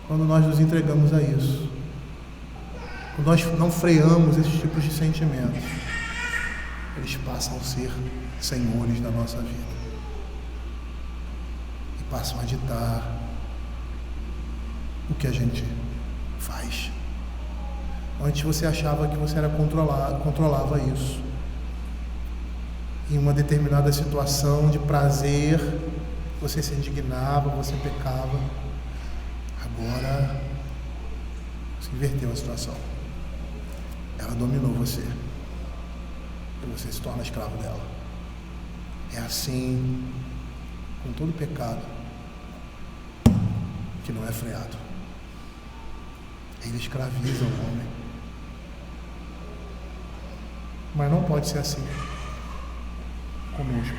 quando nós nos entregamos a isso, quando nós não freamos esses tipos de sentimentos, eles passam a ser senhores da nossa vida e passam a ditar o que a gente faz. Antes você achava que você era controlava isso. Em uma determinada situação de prazer, você se indignava, você pecava. Agora se inverteu a situação. Ela dominou você e você se torna escravo dela. É assim com todo pecado que não é freado. Ele escraviza o homem. Mas não pode ser assim conosco.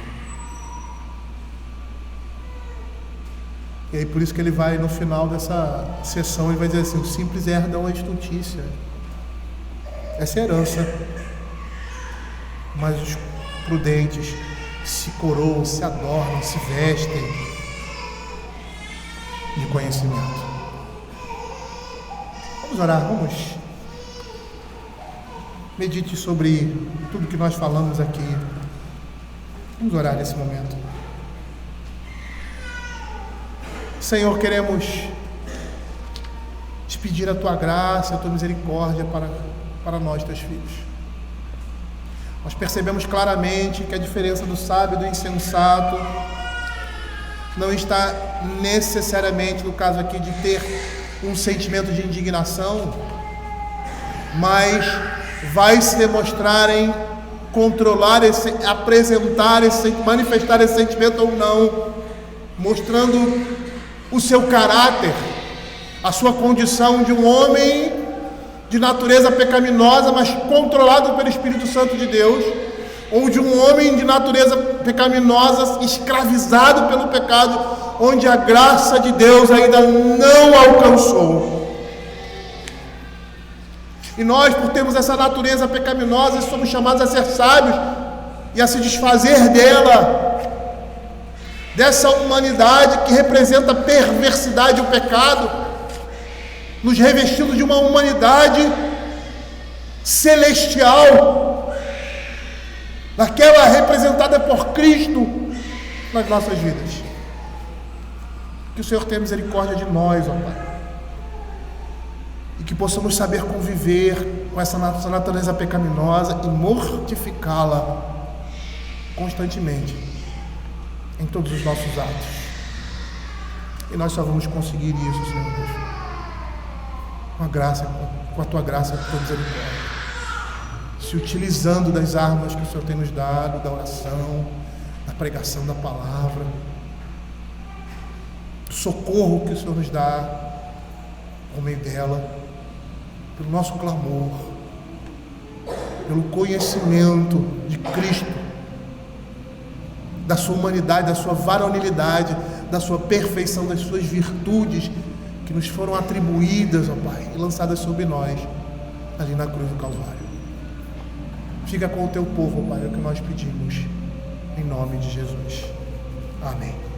E aí por isso que ele vai, no final dessa sessão, ele vai dizer assim: os simples herdam a estultícia. Essa é a herança. Mas os prudentes se coroam, se adornam, se vestem de conhecimento. Vamos orar, vamos. Medite sobre tudo que nós falamos aqui. Vamos orar nesse momento. Senhor, queremos te pedir a tua graça, a tua misericórdia para nós, teus filhos. Nós percebemos claramente que a diferença do sábio e do insensato não está necessariamente, no caso aqui, de ter um sentimento de indignação, mas vai se demonstrar em controlar manifestar esse sentimento ou não, mostrando o seu caráter, a sua condição de um homem de natureza pecaminosa, mas controlado pelo Espírito Santo de Deus, ou de um homem de natureza pecaminosa, escravizado pelo pecado, onde a graça de Deus ainda não alcançou. E nós, por termos essa natureza pecaminosa, somos chamados a ser sábios e a se desfazer dessa humanidade que representa a perversidade e o pecado, nos revestindo de uma humanidade celestial, daquela representada por Cristo nas nossas vidas. Que o Senhor tenha misericórdia de nós, ó Pai, e que possamos saber conviver com essa natureza pecaminosa e mortificá-la constantemente em todos os nossos atos. E nós só vamos conseguir isso, Senhor Deus, com a tua graça, com a tua misericórdia, se utilizando das armas que o Senhor tem nos dado, da oração, da pregação da palavra, do socorro que o Senhor nos dá por meio dela, pelo nosso clamor, pelo conhecimento de Cristo, da sua humanidade, da sua varonilidade, da sua perfeição, das suas virtudes que nos foram atribuídas, ó Pai, e lançadas sobre nós, ali na cruz do Calvário. Fica com o teu povo, ó Pai, é o que nós pedimos, em nome de Jesus. Amém.